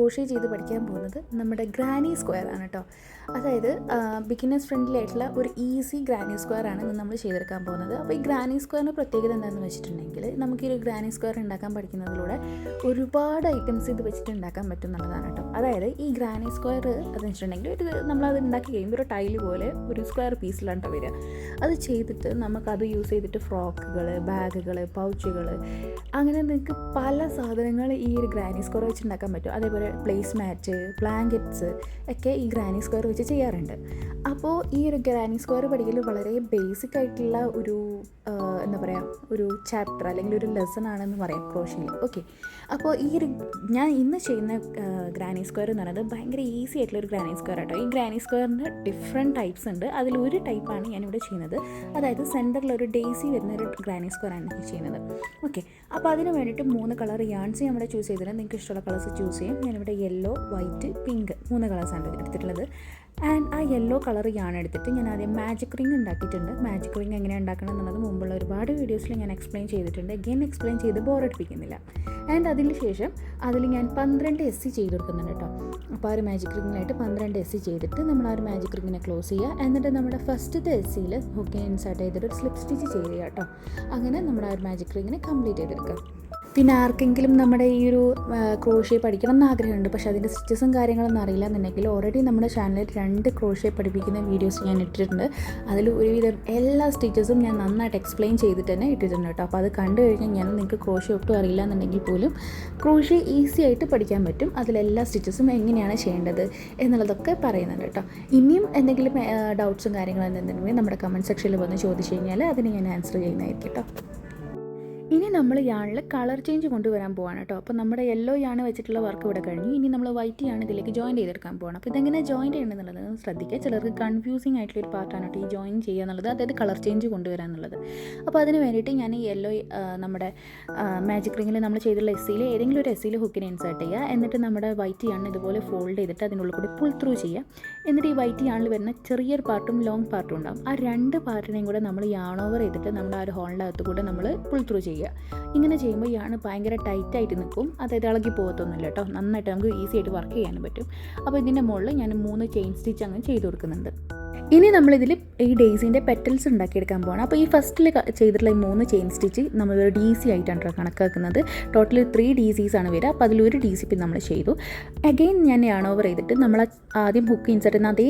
Crochet ചെയ്ത് പഠിക്കാൻ പോകുന്നത് നമ്മുടെ ഗ്രാനി സ്ക്വയർ ആണ് കേട്ടോ. അതായത് ബിഗിനേഴ്സ് ഫ്രണ്ട്ലി ആയിട്ടുള്ള ഒരു ഈസി ഗ്രാനി സ്ക്വയർ ആണ് ഇന്ന് നമ്മൾ ചെയ്തെടുക്കാൻ പോകുന്നത്. അപ്പോൾ ഈ ഗ്രാനി സ്ക്വയറിൻ്റെ പ്രത്യേകത എന്താണെന്ന് വെച്ചിട്ടുണ്ടെങ്കിൽ നമുക്ക് ഈ ഒരു ഗ്രാനി സ്ക്വയർ ഉണ്ടാക്കാൻ പഠിക്കുന്നതിലൂടെ ഒരുപാട് ഐറ്റംസ് ഇത് വെച്ചിട്ട് ഉണ്ടാക്കാൻ പറ്റും എന്നുള്ളതാണ് കേട്ടോ. അതായത് ഈ ഗ്രാനി സ്ക്വയർ അതെന്ന് വെച്ചിട്ടുണ്ടെങ്കിൽ നമ്മളത് ഉണ്ടാക്കി കഴിയുമ്പോൾ ഒരു ടൈല് പോലെ ഒരു സ്ക്വയർ പീസിലാണ് കേട്ടോ വരിക. അത് ചെയ്തിട്ട് നമുക്കത് യൂസ് ചെയ്തിട്ട് ഫ്രോക്കുകൾ, ബാഗുകൾ, പൗച്ചുകൾ, അങ്ങനെ നിങ്ങൾക്ക് പല സാധനങ്ങൾ ഈ ഒരു ഗ്രാനി സ്ക്വയർ വെച്ച് ഉണ്ടാക്കാൻ പറ്റും. അതേപോലെ പ്ലേസ് മാറ്റ്, ബ്ലാങ്കറ്റ്സ് ഒക്കെ ഈ ഗ്രാനി സ്ക്വയർ വെച്ച് ചെയ്യാറുണ്ട്. അപ്പോൾ ഈ ഒരു ഗ്രാനി സ്ക്വയർ പഠിക്കൽ വളരെ ബേസിക് ആയിട്ടുള്ള ഒരു എന്താ പറയുക, ഒരു ചാപ്റ്റർ അല്ലെങ്കിൽ ഒരു ലെസൺ ആണെന്ന് പറയാം ക്രോഷയിൽ. ഓക്കെ, അപ്പോൾ ഞാൻ ഇന്ന് ചെയ്യുന്ന ഗ്രാനി സ്ക്വയർ എന്ന് പറയുന്നത് ഭയങ്കര ഈസി ആയിട്ടുള്ളൊരു ഗ്രാനി സ്ക്വയർ ആട്ടോ. ഈ ഗ്രാനി സ്ക്വയറിന് ഡിഫറെൻറ്റ് ടൈപ്സ് ഉണ്ട്. അതിലൊരു ടൈപ്പാണ് ഞാനിവിടെ ചെയ്യുന്നത്. അതായത് സെൻറ്ററിലൊരു ഡേസി വരുന്നൊരു ഗ്രാനി സ്ക്വയർ ആണ് ചെയ്യുന്നത്. ഓക്കെ, അപ്പോൾ അതിന് വേണ്ടിയിട്ട് 3 കളർ യാൺസ് ഞാൻ ഇവിടെ ചൂസ് ചെയ്തിട്ടുണ്ട്. നിങ്ങൾക്ക് ഇഷ്ടമുള്ള കളേഴ്സ് ചൂസ് ചെയ്യും. ഞാനിവിടെ യെല്ലോ, വൈറ്റ്, പിങ്ക് 3 കളേഴ്സാണ് എടുത്തിട്ടുള്ളത്. ആൻഡ് ആ യെല്ലോ കളർ യാൺ എടുത്തിട്ട് ഞാൻ ആദ്യം മാജിക് റിങ് ഉണ്ടാക്കിയിട്ടുണ്ട്. മാജിക് റിങ് എങ്ങനെയാണ് ഉണ്ടാക്കണം എന്നുള്ളത് മുമ്പുള്ള ഒരുപാട് വീഡിയോസിൽ ഞാൻ എക്സ്പ്ലെയിൻ ചെയ്തിട്ടുണ്ട്. അഗെയിൻ എക്സ്പ്ലെയിൻ ചെയ്ത് ബോറടിപ്പിക്കുന്നില്ല. ആൻഡ് അതിന് ശേഷം അതിൽ ഞാൻ 12 SC ചെയ്ത് കൊടുക്കുന്നുണ്ട് കേട്ടോ. അപ്പോൾ ആ ഒരു മാജിക് റിങ്ങിനായിട്ട് 12 SC ചെയ്തിട്ട് നമ്മൾ ആ ഒരു മാജിക് റിങ്ങിനെ ക്ലോസ് ചെയ്യുക. എന്നിട്ട് നമ്മുടെ ഫസ്റ്റത്തെ SCയിൽ ഹുക്കിനെ ഇൻസേർട്ട് ചെയ്തിട്ട് ഒരു സ്ലിപ്പ് സ്റ്റിച്ച് ചെയ്യുക കേട്ടോ. അങ്ങനെ നമ്മുടെ ആ ഒരു മാജിക് റിങ്ങിനെ കംപ്ലീറ്റ് ചെയ്തെടുക്കുക. പിന്നെ ആർക്കെങ്കിലും നമ്മുടെ ഈ ഒരു ക്രോഷേ പഠിക്കണം എന്ന് ആഗ്രഹമുണ്ട്, പക്ഷേ അതിൻ്റെ സ്റ്റിച്ചസും കാര്യങ്ങളൊന്നും അറിയില്ല എന്നുണ്ടെങ്കിൽ ഓൾറെഡി നമ്മുടെ ചാനലിൽ 2 ക്രോഷേ പഠിപ്പിക്കുന്ന വീഡിയോസ് ഞാൻ ഇട്ടിട്ടുണ്ട്. അതിൽ ഒരുവിധം എല്ലാ സ്റ്റിച്ചസും ഞാൻ നന്നായിട്ട് എക്സ്പ്ലെയിൻ ചെയ്തിട്ട് തന്നെ ഇട്ടിട്ടുണ്ട് കേട്ടോ. അപ്പോൾ അത് കണ്ടു കഴിഞ്ഞാൽ നിങ്ങൾക്ക് ക്രോഷേ ഒട്ടും അറിയില്ല എന്നുണ്ടെങ്കിൽ പോലും ക്രോഷേ ഈസി ആയിട്ട് പഠിക്കാൻ പറ്റും. അതിലെല്ലാ സ്റ്റിച്ചസും എങ്ങനെയാണ് ചെയ്യേണ്ടത് എന്നുള്ളതൊക്കെ പറയുന്നുണ്ട് കേട്ടോ. ഇനിയും എന്തെങ്കിലും ഡൗട്ട്സും കാര്യങ്ങളും എന്തെങ്കിലും നമ്മുടെ കമൻറ്റ് സെക്ഷനിൽ വന്ന് ചോദിച്ചു കഴിഞ്ഞാൽ അതിന് ഞാൻ ആൻസർ ചെയ്യുന്നതായിരിക്കും കേട്ടോ. ഇനി നമ്മൾ യാണിൽ കളർ ചേഞ്ച് കൊണ്ടുവരാൻ പോവാണ് കേട്ടോ. അപ്പോൾ നമ്മുടെ യെല്ലോ യാണ് വെച്ചിട്ടുള്ള വർക്ക് ഇവിടെ കഴിഞ്ഞു. ഇനി നമ്മൾ വൈറ്റ് യാണ് ഇതിലേക്ക് ജോയിൻ ചെയ്തെടുക്കാൻ പോകണം. അപ്പോൾ ഇതെങ്ങനെ ജോയിൻ ചെയ്യണമെന്നുള്ളത് ശ്രദ്ധിക്കുക. ചിലർക്ക് കൺഫ്യൂസിങ് ആയിട്ടുള്ളൊരു പാർട്ടാണ് കേട്ടോ ഈ ജോയിൻ ചെയ്യുക എന്നുള്ളത്, അതായത് കളർ ചേഞ്ച് കൊണ്ടുവരാൻ എന്നുള്ളത്. അപ്പോൾ അതിന് വേണ്ടിയിട്ട് ഞാൻ ഈ യെല്ലോ നമ്മുടെ മാജിക് റിങ്ങിൽ നമ്മൾ ചെയ്തിട്ടുള്ള SCയിൽ ഏതെങ്കിലും ഒരു SCയിൽ ഹുക്കിനെ ഇൻസേർട്ട് ചെയ്യുക. എന്നിട്ട് നമ്മുടെ വൈറ്റ് യാണ് ഇതുപോലെ ഫോൾഡ് ചെയ്തിട്ട് അതിനുള്ളിൽ കൂടി പുൾ ത്രൂ ചെയ്യുക. എന്നിട്ട് ഈ വൈറ്റ് യാണിൽ വരുന്ന ചെറിയൊരു പാർട്ടും ലോങ് പാർട്ടും ഉണ്ടാകും. ആ 2 പാർട്ടിനെയും കൂടെ നമ്മൾ യാൺ ഓവർ ചെയ്തിട്ട് നമ്മുടെ ആ ഒരു ഹോളിൻ്റെ അകത്ത് കൂടെ നമ്മൾ പുൾ ത്രൂ ചെയ്യുക. ഇങ്ങനെ ചെയ്യുമ്പോൾ യാണ് ഭയങ്കര ടൈറ്റായിട്ട് നിൽക്കും. അതായത് ഇളകി പോകത്തൊന്നുമില്ല കേട്ടോ. നന്നായിട്ട് നമുക്ക് ഈസി ആയിട്ട് വർക്ക് ചെയ്യാനും പറ്റും. അപ്പോൾ ഇതിൻ്റെ മുകളിൽ ഞാൻ 3 ചെയിൻ സ്റ്റിച്ച് അങ്ങനെ ചെയ്ത് കൊടുക്കുന്നുണ്ട്. ഇനി നമ്മളിതിൽ ഈ ഡേയ്സിൻ്റെ പെറ്റൽസ് ഉണ്ടാക്കിയെടുക്കാൻ പോകണം. അപ്പോൾ ഈ ഫസ്റ്റിൽ ചെയ്തിട്ടുള്ള ഈ 3 ചെയിൻ സ്റ്റിച്ച് നമ്മൾ DC ആയിട്ടാണ് കണക്കാക്കുന്നത്. ടോട്ടൽ 3 DCs ആണ് വരിക. അപ്പോൾ അതിലൊരു DC നമ്മൾ ചെയ്തു. അഗെയിൻ ഞാൻ യാൺ ഓവർ ചെയ്തിട്ട് നമ്മൾ ആദ്യം ഹുക്ക് ഇൻസേർട്ട് ചെയ്യുന്ന അതേ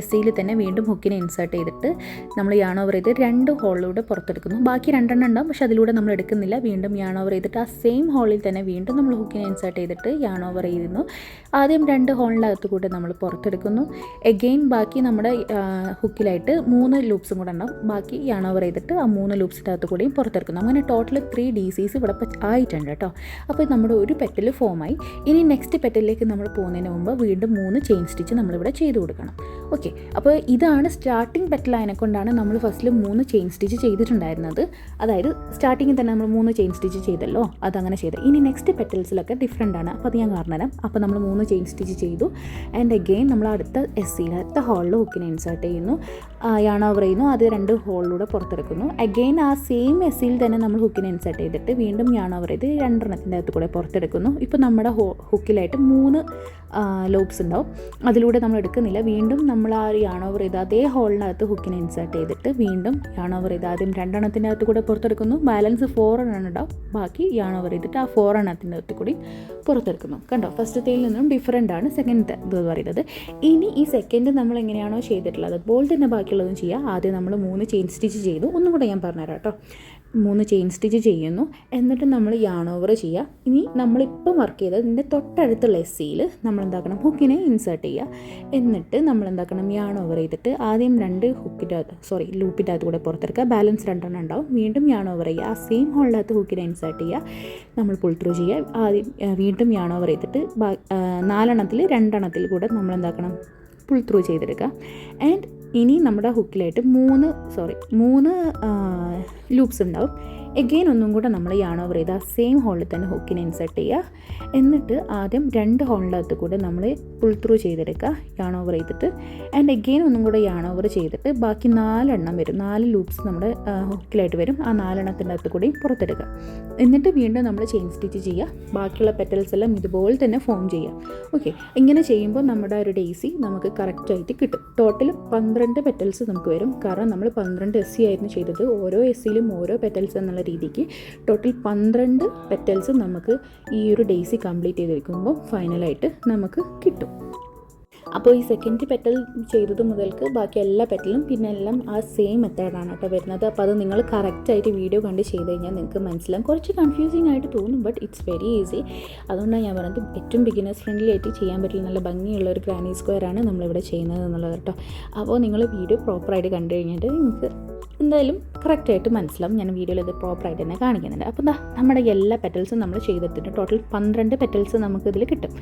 SCയിൽ തന്നെ വീണ്ടും ഹുക്കിനെ ഇൻസേർട്ട് ചെയ്തിട്ട് നമ്മൾ യാൺ ഓവർ ചെയ്ത് 2 ഹോളിലൂടെ പുറത്തെടുക്കുന്നു. ബാക്കി 2 ഉണ്ടാവും, പക്ഷേ അതിലൂടെ നമ്മൾ എടുക്കുന്നില്ല. വീണ്ടും യാൺ ഓവർ ചെയ്തിട്ട് ആ സെയിം ഹോളിൽ തന്നെ വീണ്ടും നമ്മൾ ഹുക്കിനെ ഇൻസേർട്ട് ചെയ്തിട്ട് യാൺ ഓവർ ചെയ്യുന്നു. ആദ്യം 2 ഹോളിൻ്റെ അകത്ത് കൂടെ നമ്മൾ പുറത്തെടുക്കുന്നു. എഗെയിൻ ബാക്കി നമ്മുടെ ഹുക്കിലായിട്ട് 3 ലൂപ്സും കൂടെ ഉണ്ടാവും. ബാക്കി യാൺ ഓവർ ചെയ്തിട്ട് ആ 3 ലൂപ്സിൻ്റെ അകത്ത് കൂടെയും പുറത്തെടുക്കുന്നു. അങ്ങനെ ടോട്ടൽ 3 DCs ഇവിടെ ആയിട്ടുണ്ട് കേട്ടോ. അപ്പോൾ നമ്മുടെ ഒരു പെറ്റൽ ഫോമായി. ഇനി നെക്സ്റ്റ് പെറ്റലിലേക്ക് നമ്മൾ പോകുന്നതിന് മുമ്പ് വീണ്ടും 3 ചെയിൻ സ്റ്റിച്ച് നമ്മളിവിടെ ചെയ്ത് കൊടുക്കണം. ഓക്കെ, അപ്പോൾ ഇതാണ് സ്റ്റാർട്ടിങ് പെറ്റൽ. അതിനെക്കൊണ്ടാണ് നമ്മൾ ഫസ്റ്റിൽ 3 ചെയിൻ സ്റ്റിച്ച് ചെയ്തിട്ടുണ്ടായിരുന്നത്. അതായത് സ്റ്റാർട്ടിങ്ങിൽ തന്നെ നമ്മൾ 3 ചെയിൻ സ്റ്റിച്ച് ചെയ്തല്ലോ, അതങ്ങനെ ചെയ്ത്. ഇനി നെക്സ്റ്റ് പെറ്റൽസിലൊക്കെ ഡിഫറെൻ്റ് ആണ്. അപ്പോൾ അത് ഞാൻ പറഞ്ഞുതരാം. അപ്പോൾ നമ്മൾ 3 ചെയിൻ സ്റ്റിച്ച് ചെയ്തു. ആൻഡ് അഗെയിൻ നമ്മൾ അടുത്ത SCയിൽ അടുത്ത ഹോളിൽ ഹുക്കിനെ ഇൻസേർട്ട് ചെയ്യുന്നു, യാൺ ഓവർ ചെയ്യുന്നു. അത് 2 ഹോളിലൂടെ പുറത്തെടുക്കുന്നു. അഗെയിൻ ആ സെയിം SCയിൽ തന്നെ നമ്മൾ ഹുക്കിനെ ഇൻസേർട്ട് ചെയ്തിട്ട് വീണ്ടും യാൺ ഓവർ ചെയ്ത് 2 എണ്ണത്തിൻ്റെ അകത്ത് കൂടെ പുറത്തെടുക്കുന്നു. ഇപ്പോൾ നമ്മുടെ ഹുക്കിലായിട്ട് 3 ലൂപ്സ് ഉണ്ടാവും. അതിലൂടെ നമ്മൾ എടുക്കുന്നില്ല. വീണ്ടും നമ്മൾ ആ യാൺ ഓവർ ചെയ്ത് അതേ ഹോളിനകത്ത് ഹുക്കിനെ ഇൻസേർട്ട് ചെയ്തിട്ട് വീണ്ടും യാൺ ഓവർ ചെയ്ത് ആദ്യം 2 എണ്ണത്തിൻ്റെ അകത്ത് കൂടെ പുറത്തെടുക്കുന്നു. ബാലൻസ് 4 എണ്ണം ഉണ്ടാവും. ബാക്കി യാൺ ഓവർ ചെയ്തിട്ട് ആ 4 എണ്ണത്തിൻ്റെ അകത്ത് കൂടി പുറത്തെടുക്കുന്നു. കണ്ടോ, ഫസ്റ്റത്തേൽ നിന്നും ഡിഫറെൻ്റ് ആണ് സെക്കൻഡ് ഇത് പറയുന്നത്. ഇനി ഈ സെക്കൻഡ് നമ്മൾ എങ്ങനെയാണോ ചെയ്തിട്ടുള്ളത് അതുപോലെ തന്നെ ബാക്കിയുള്ളതും ചെയ്യുക. ആദ്യം നമ്മൾ 3 ചെയിൻ സ്റ്റിച്ച് ചെയ്തു. ഒന്നും കൂടെ ഞാൻ പറഞ്ഞുതരാം കേട്ടോ. 3 ചെയിൻ സ്റ്റിച്ച് ചെയ്യുന്നു. എന്നിട്ട് നമ്മൾ യാൺ ഓവർ ചെയ്യുക. ഇനി നമ്മളിപ്പം വർക്ക് ചെയ്തത് ഇതിൻ്റെ തൊട്ടടുത്തുള്ള SCയിൽ നമ്മൾ എന്താക്കണം, ഹുക്കിനെ ഇൻസേർട്ട് ചെയ്യുക. എന്നിട്ട് നമ്മൾ എന്താക്കണം, യാൺ ഓവർ ചെയ്തിട്ട് ആദ്യം 2 ലൂപ്പിൻ്റെ അകത്ത് കൂടെ പുറത്തെടുക്കുക. ബാലൻസ് 2 എണ്ണം ഉണ്ടാവും. വീണ്ടും യാൺ ഓവർ ചെയ്യുക. ആ സെയിം ഹോളിനകത്ത് ഹുക്കിനെ ഇൻസേർട്ട് ചെയ്യുക. നമ്മൾ പുൾ ത്രൂ ചെയ്യുക. ആദ്യം വീണ്ടും യാൺ ഓവർ ചെയ്തിട്ട് 4 എണ്ണത്തിൽ 2 എണ്ണത്തിൽ കൂടെ നമ്മൾ എന്താക്കണം, പുൾ ത്രൂ ചെയ്തെടുക്കുക. ആൻഡ് ഇനി നമ്മുടെ ഹുക്കിലായിട്ട് 3 ലൂപ്സ് ഉണ്ടാവും. എഗെയിൻ ഒന്നും കൂടെ നമ്മൾ യാൺ ഓവർ ചെയ്ത് ആ സെയിം ഹോളിൽ തന്നെ ഹുക്കിനെ ഇൻസേർട്ട് ചെയ്യുക. എന്നിട്ട് ആദ്യം 2 ഹോളിനകത്ത് കൂടെ നമ്മൾ പുൾ ത്രൂ ചെയ്തെടുക്കുക യാൺ ഓവർ ചെയ്തിട്ട്. ആൻഡ് എഗെയിൻ ഒന്നും കൂടെ യാൺ ഓവർ ചെയ്തിട്ട് ബാക്കി 4 എണ്ണം വരും, 4 ലൂപ്സ് നമ്മുടെ ഹുക്കിലായിട്ട് വരും. ആ 4 എണ്ണത്തിൻ്റെ അകത്ത് കൂടി പുറത്തെടുക്കുക. എന്നിട്ട് വീണ്ടും നമ്മൾ ചെയിൻ സ്റ്റിച്ച് ചെയ്യുക. ബാക്കിയുള്ള പെറ്റൽസ് എല്ലാം ഇതുപോലെ തന്നെ ഫോം ചെയ്യുക. ഓക്കെ, ഇങ്ങനെ ചെയ്യുമ്പോൾ നമ്മുടെ ഒരു ഡെയ്സി നമുക്ക് കറക്റ്റായിട്ട് കിട്ടും. ടോട്ടൽ 12 പെറ്റൽസ് നമുക്ക് വരും. കാരണം നമ്മൾ 12 SC ആയിരുന്നു ചെയ്തത്. ഓരോ SCയിലും ഓരോ പെറ്റൽസ് എന്നുള്ള രീതിക്ക് ടോട്ടൽ 12 പെറ്റൽസ് നമുക്ക് ഈ ഒരു ഡെയ്സി കംപ്ലീറ്റ് ചെയ്തെടുക്കുമ്പോൾ ഫൈനലായിട്ട് നമുക്ക് കിട്ടും. അപ്പോൾ ഈ സെക്കൻഡ് പെറ്റൽ ചെയ്തത് മുതൽക്ക് ബാക്കി എല്ലാ പെറ്റലും പിന്നെ എല്ലാം ആ സെയിം മെത്തേഡാണ് കേട്ടോ വരുന്നത്. അപ്പോൾ അത് നിങ്ങൾ കറക്റ്റായിട്ട് വീഡിയോ കണ്ട് ചെയ്ത് കഴിഞ്ഞാൽ നിങ്ങൾക്ക് മനസ്സിലാവും. കുറച്ച് കൺഫ്യൂസിങ് ആയിട്ട് തോന്നും, ബട്ട് ഇറ്റ്സ് വെരി ഈസി. അതുകൊണ്ടാണ് ഞാൻ പറഞ്ഞത് ഏറ്റവും ബിഗിനേഴ്സ് ഫ്രണ്ട്ലി ആയിട്ട് ചെയ്യാൻ പറ്റില്ല, നല്ല ഭംഗിയുള്ള ഒരു ഗ്രാനി സ്ക്വയറാണ് നമ്മളിവിടെ ചെയ്യുന്നത് എന്നുള്ളത് കേട്ടോ. അപ്പോൾ നിങ്ങൾ വീഡിയോ പ്രോപ്പറായിട്ട് കണ്ടു കഴിഞ്ഞിട്ട് നിങ്ങൾക്ക് എന്തായാലും കറക്റ്റായിട്ട് മനസ്സിലാവും. ഞാൻ വീഡിയോയിൽ ഇത് പ്രോപ്പറായിട്ട് തന്നെ കാണിക്കുന്നുണ്ട്. അപ്പോൾ നമ്മുടെ എല്ലാ പെറ്റൽസും നമ്മൾ ചെയ്തെടുത്തിട്ട് ടോട്ടൽ 12 പെറ്റൽസ് നമുക്കിതിൽ കിട്ടും.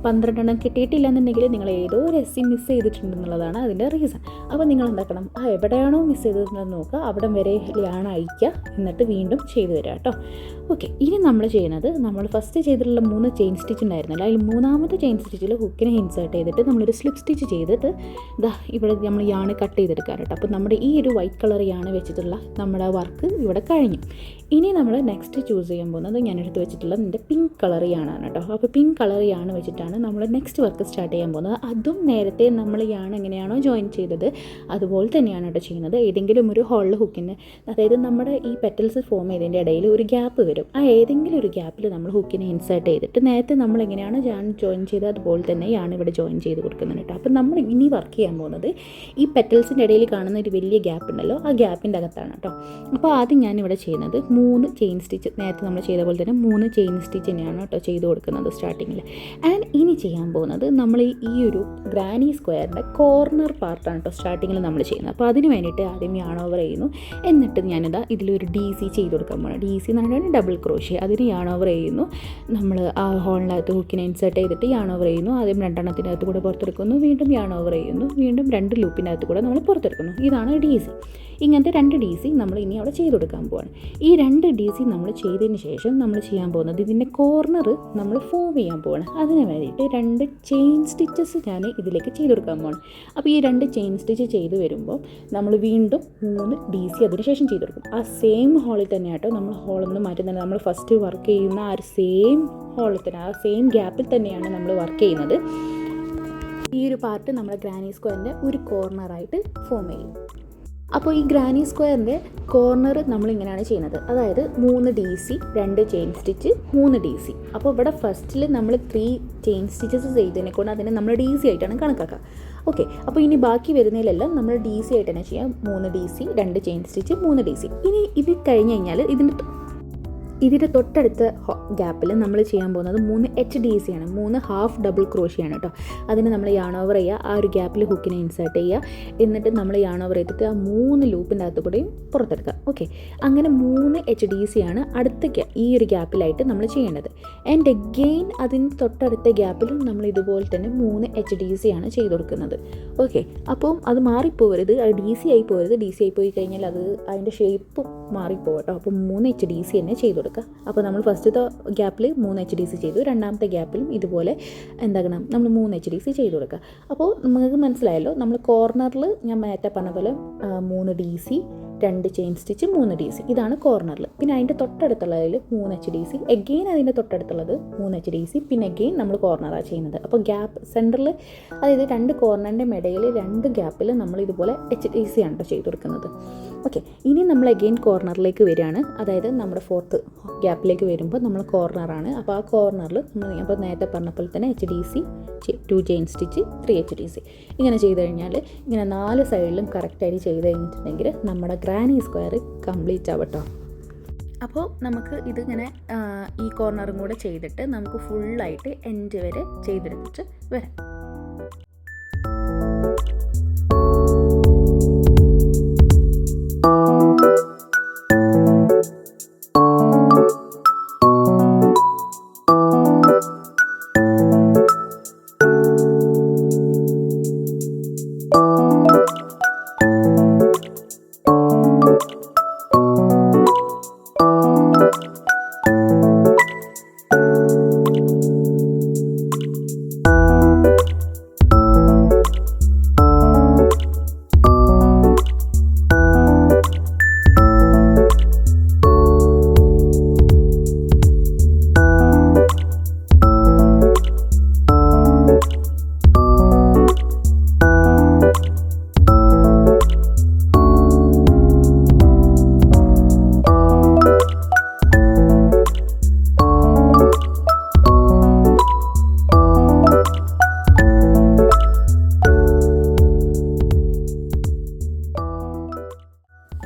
12 എണ്ണം കിട്ടിയിട്ടില്ല എന്നുണ്ടെങ്കിൽ നിങ്ങൾ ഏതോ ഒരു SC മിസ് ചെയ്തിട്ടുണ്ടെന്നുള്ളതാണ് അതിൻ്റെ റീസൺ. അപ്പോൾ നിങ്ങൾ എന്താക്കണം, എവിടെയാണോ മിസ് ചെയ്തതെന്ന് നോക്കുക, അവിടെ വരെ യാണ് അയക്കുക, എന്നിട്ട് വീണ്ടും ചെയ്തു തരിക കേട്ടോ. ഓക്കെ, ഇനി നമ്മൾ ചെയ്യുന്നത്, നമ്മൾ ഫസ്റ്റ് ചെയ്തിട്ടുള്ള 3 ചെയിൻ സ്റ്റിച്ച് ഉണ്ടായിരുന്നല്ലോ, അതിൽ 3ാമത്തെ ചെയിൻ സ്റ്റിച്ചിൽ ഹുക്കിനെ ഇൻസേർട്ട് ചെയ്തിട്ട് നമ്മളൊരു സ്ലിപ്പ് സ്റ്റിച്ച് ചെയ്തിട്ട് ഇവിടെ നമ്മൾ യാണ് കട്ട് ചെയ്തെടുക്കുക കേട്ടോ. അപ്പോൾ നമ്മുടെ ഈ ഒരു വൈറ്റ് കളർ യാണ് വെച്ചിട്ടുള്ള നമ്മുടെ വർക്ക് ഇവിടെ കഴിഞ്ഞു. ഇനി നമ്മൾ നെക്സ്റ്റ് ചൂസ് ചെയ്യാൻ പോകുന്നത് ഞാൻ എടുത്ത് വെച്ചിട്ടുള്ളത് എൻ്റെ പിങ്ക് കളർ യാണാണ് കേട്ടോ. അപ്പോൾ പിങ്ക് കളർ യാണ് വെച്ചിട്ടാണ് നമ്മൾ നെക്സ്റ്റ് വർക്ക് സ്റ്റാർട്ട് ചെയ്യാൻ പോകുന്നത്. അതും നേരത്തെ നമ്മൾ യാണ് എങ്ങനെയാണോ ജോയിൻ ചെയ്തത് അതുപോലെ തന്നെയാണ് കേട്ടോ ചെയ്യുന്നത്. ഏതെങ്കിലും ഒരു ഹോളിൽ ഹുക്കിന്, അതായത് നമ്മുടെ ഈ പെറ്റൽസ് ഫോം ചെയ്തതിൻ്റെ ഇടയിൽ ഒരു ഗ്യാപ്പ് വരും. ആ ഏതെങ്കിലും ഒരു ഗ്യാപ്പിൽ നമ്മൾ ഹുക്കിനെ ഇൻസേർട്ട് ചെയ്തിട്ട് നേരത്തെ നമ്മൾ എങ്ങനെയാണ് ജോയിൻ ചെയ്തത് അതുപോലെ തന്നെ യാണ് ഇവിടെ ജോയിൻ ചെയ്ത് കൊടുക്കുന്നുണ്ട് കേട്ടോ. അപ്പോൾ നമ്മൾ ഇനി വർക്ക് ചെയ്യാൻ പോകുന്നത് ഈ പെറ്റൽസിൻ്റെ ഇടയിൽ കാണുന്ന ഒരു വലിയ ഗ്യാപ്പ് ഉണ്ടല്ലോ, ആ ഗ്യാപ്പിൻ്റെ അകത്താണ് കേട്ടോ. അപ്പോൾ ആദ്യം ഞാനിവിടെ ചെയ്യുന്നത് 3 ചെയിൻ സ്റ്റിച്ച്, നേരത്തെ നമ്മൾ ചെയ്ത പോലെ തന്നെ 3 ചെയിൻ സ്റ്റിച്ച് തന്നെയാണ് കേട്ടോ ചെയ്ത് കൊടുക്കുന്നത് സ്റ്റാർട്ടിങ്ങിൽ. ആൻഡ് ഇനി ചെയ്യാൻ പോകുന്നത് നമ്മൾ ഈ ഒരു ഗ്രാനി സ്ക്വയറിൻ്റെ കോർണർ പാർട്ടാണ് കേട്ടോ സ്റ്റാർട്ടിങ്ങിൽ നമ്മൾ ചെയ്യുന്നത്. അപ്പോൾ അതിന് വേണ്ടിയിട്ട് ആദ്യം യാൺ ഓവർ ചെയ്യുന്നു. എന്നിട്ട് ഞാനിതാ ഇതിലൊരു DC ചെയ്ത് കൊടുക്കാൻ പോകണം. DC എന്ന് പറഞ്ഞാൽ ഡബിൾ ക്രോഷ്യ. അതിന് യാൺ ഓവർ ചെയ്യുന്നു. നമ്മൾ ആ ഹോളിനകത്ത് ഹുക്കിനെ ഇൻസേർട്ട് ചെയ്തിട്ട് യാൺ ഓവർ ചെയ്യുന്നു. ആദ്യം 2 എണ്ണത്തിനകത്ത് കൂടെ പുറത്തെടുക്കുന്നു, വീണ്ടും യാൺ ഓവർ ചെയ്യുന്നു, വീണ്ടും 2 ലൂപ്പിനകത്ത് കൂടെ നമ്മൾ പുറത്തെടുക്കുന്നു. ഇതാണ് DC. ഇങ്ങനത്തെ 2 DC നമ്മൾ ഇനി അവിടെ ചെയ്ത് കൊടുക്കാൻ പോവാണ്. ഈ 2 DC നമ്മൾ ചെയ്തതിന് ശേഷം നമ്മൾ ചെയ്യാൻ പോകുന്നത് ഇതിൻ്റെ കോർണർ നമ്മൾ ഫോം ചെയ്യാൻ പോവാണ്. അതിന് വേണ്ടിയിട്ട് 2 ചെയിൻ സ്റ്റിച്ചസ് ഞാൻ ഇതിലേക്ക് ചെയ്ത് കൊടുക്കാൻ പോവാണ്. അപ്പോൾ ഈ 2 ചെയിൻ സ്റ്റിച്ച് ചെയ്ത് വരുമ്പോൾ നമ്മൾ വീണ്ടും 3 DC അതിന് ശേഷം ചെയ്ത് കൊടുക്കും. ആ സെയിം ഹോളിൽ തന്നെ ആട്ടോ നമ്മൾ ഹോളൊന്നും മാറ്റുന്നത്. നമ്മൾ ഫസ്റ്റ് വർക്ക് ചെയ്യുന്ന ആ ഒരു സെയിം ഹോളിൽ തന്നെ, ആ സെയിം ഗ്യാപ്പിൽ തന്നെയാണ് നമ്മൾ വർക്ക് ചെയ്യുന്നത്. ഈ ഒരു പാർട്ട് നമ്മുടെ ഗ്രാനി സ്ക്വയറിൻ്റെ ഒരു കോർണറായിട്ട് ഫോം ചെയ്യും. അപ്പോൾ ഈ ഗ്രാനി സ്ക്വയറിൻ്റെ കോർണർ നമ്മളിങ്ങനെയാണ് ചെയ്യുന്നത്. അതായത് 3 DC, 2 ചെയിൻ സ്റ്റിച്ച്, 3 DC. അപ്പോൾ ഇവിടെ ഫസ്റ്റിൽ നമ്മൾ 3 ചെയിൻ സ്റ്റിച്ചസ് ചെയ്തതിനെ കൊണ്ട് അതിനെ നമ്മൾ DC ആയിട്ടാണ് കണക്കാക്കുക. ഓക്കെ, അപ്പോൾ ഇനി ബാക്കി വരുന്നതിലെല്ലാം നമ്മൾ DC ആയിട്ട് തന്നെ ചെയ്യാം. 3 DC, 2 ചെയിൻ സ്റ്റിച്ച്, 3 DC. ഇനി ഇത് കഴിഞ്ഞ് കഴിഞ്ഞാൽ ഇതിൻ്റെ തൊട്ടടുത്ത ഗ്യാപ്പിൽ നമ്മൾ ചെയ്യാൻ പോകുന്നത് 3 HDC ആണ്. 3 ഹാഫ് ഡബിൾ ക്രോഷിയാണ് കേട്ടോ. അതിന് നമ്മൾ യാൺ ഓവർ ചെയ്യുക, ആ ഒരു ഗ്യാപ്പിൽ ഹുക്കിനെ ഇൻസേർട്ട് ചെയ്യുക, എന്നിട്ട് നമ്മൾ യാൺ ഓവർ ചെയ്തിട്ട് ആ 3 ലൂപ്പിൻ്റെ അകത്ത് കൂടെയും പുറത്തെടുക്കുക. ഓക്കെ, അങ്ങനെ 3 HDC ആണ് അടുത്ത ഈ ഒരു ഗ്യാപ്പിലായിട്ട് നമ്മൾ ചെയ്യേണ്ടത്. ആൻഡ് അഗെയിൻ അതിന് തൊട്ടടുത്ത ഗ്യാപ്പിലും നമ്മൾ ഇതുപോലെ തന്നെ 3 HDC ആണ് ചെയ്ത് കൊടുക്കുന്നത്. ഓക്കെ, അപ്പം അത് മാറിപ്പോകരുത്, അത് DC ആയി പോകരുത്. DC ആയി പോയി കഴിഞ്ഞാൽ അത് അതിൻ്റെ ഷേപ്പ് മാറിപ്പോകട്ടോ. അപ്പോൾ 3 HDC തന്നെ ചെയ്ത് കൊടുക്കുക. അപ്പോൾ നമ്മൾ ഫസ്റ്റത്തെ ഗ്യാപ്പിൽ 3 HDC ചെയ്തു, രണ്ടാമത്തെ ഗ്യാപ്പിലും ഇതുപോലെ എന്താക്കണം നമ്മൾ 3 HDC ചെയ്ത് കൊടുക്കുക. അപ്പോൾ നമുക്ക് മനസ്സിലായല്ലോ, നമ്മൾ കോർണറിൽ ഞാൻ നേരത്തെ പറഞ്ഞ പോലെ 3 DC, 2 ചെയിൻ സ്റ്റിച്ച്, 3 DC. ഇതാണ് കോർണറിൽ. പിന്നെ അതിൻ്റെ തൊട്ടടുത്തുള്ളതിൽ 3 HDC, എഗെയിൻ അതിൻ്റെ തൊട്ടടുത്തുള്ളത് 3 HDC, പിന്നെ എഗെയിൻ നമ്മൾ കോർണറാണ് ചെയ്യുന്നത്. അപ്പോൾ ഗ്യാപ്പ് സെൻറ്ററിൽ, അതായത് 2 കോർണറിൻ്റെ ഇടയിൽ 2 ഗ്യാപ്പിൽ നമ്മൾ ഇതുപോലെ HDC ആണ് കേട്ടോ ചെയ്ത് കൊടുക്കുന്നത്. ഓക്കെ, ഇനി നമ്മൾ എഗെയിൻ കോർണറിലേക്ക് വരികയാണ്. അതായത് നമ്മുടെ 4th ഗ്യാപ്പിലേക്ക് വരുമ്പോൾ നമ്മൾ കോർണറാണ്. അപ്പോൾ ആ കോർണറിൽ നമ്മൾ അപ്പോൾ നേരത്തെ പറഞ്ഞ പോലെ തന്നെ HDC, 2 ചെയിൻ സ്റ്റിച്ച്, 3 HDC ഇങ്ങനെ ചെയ്ത് കഴിഞ്ഞാൽ ഇങ്ങനെ 4 സൈഡിലും കറക്റ്റായിട്ട് ചെയ്ത് കഴിഞ്ഞിട്ടുണ്ടെങ്കിൽ നമ്മുടെ ഗ്രാനി സ്ക്വയർ കംപ്ലീറ്റ് ആവട്ടോ. അപ്പോൾ നമുക്ക് ഇതിങ്ങനെ ഈ കോർണറും കൂടെ ചെയ്തിട്ട് നമുക്ക് ഫുള്ളായിട്ട് എൻഡ് വരെ ചെയ്തെടുത്തിട്ട് വരാം.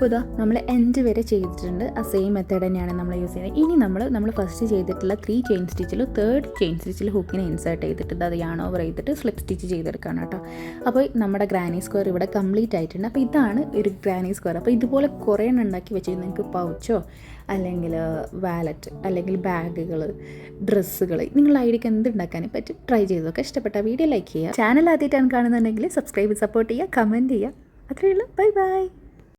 അപ്പോൾ ഇതാ നമ്മൾ എൻഡ് വരെ ചെയ്തിട്ടുണ്ട്. ആ സെയിം മെത്തേഡ് തന്നെയാണ് നമ്മൾ യൂസ് ചെയ്യുന്നത്. ഇനി നമ്മൾ ഫസ്റ്റ് ചെയ്തിട്ടുള്ള 3 ചെയിൻ സ്റ്റിച്ചിൽ 3rd ചെയിൻ സ്റ്റിച്ചിൽ ഹുക്കിനെ ഇൻസേർട്ട് ചെയ്തിട്ട് അത് യാൺ ഓവർ ചെയ്തിട്ട് സ്ലിപ്പ് സ്റ്റിച്ച് ചെയ്തെടുക്കണം കേട്ടോ. അപ്പോൾ നമ്മുടെ ഗ്രാനി സ്ക്വയർ ഇവിടെ കംപ്ലീറ്റ് ആയിട്ടുണ്ട്. അപ്പോൾ ഇതാണ് ഒരു ഗ്രാനി സ്ക്വയർ. അപ്പോൾ ഇതുപോലെ കുറേ എണ്ണം ഉണ്ടാക്കി വെച്ച് നിങ്ങൾക്ക് പൗച്ചോ അല്ലെങ്കിൽ വാലറ്റ് അല്ലെങ്കിൽ ബാഗുകൾ, ഡ്രസ്സുകൾ, നിങ്ങളുടെ ഐഡിയക്ക് എന്ത് ഉണ്ടാക്കാനും പറ്റും. ട്രൈ ചെയ്തൊക്കെ ഇഷ്ടപ്പെട്ട വീഡിയോ ലൈക്ക് ചെയ്യുക. ചാനൽ ആദ്യമായിട്ടാണ് കാണുന്നുണ്ടെങ്കിൽ സബ്സ്ക്രൈബ്, സപ്പോർട്ട് ചെയ്യുക, കമൻറ്റ് ചെയ്യുക. അത്രയേ ഉള്ളൂ. Bye bye.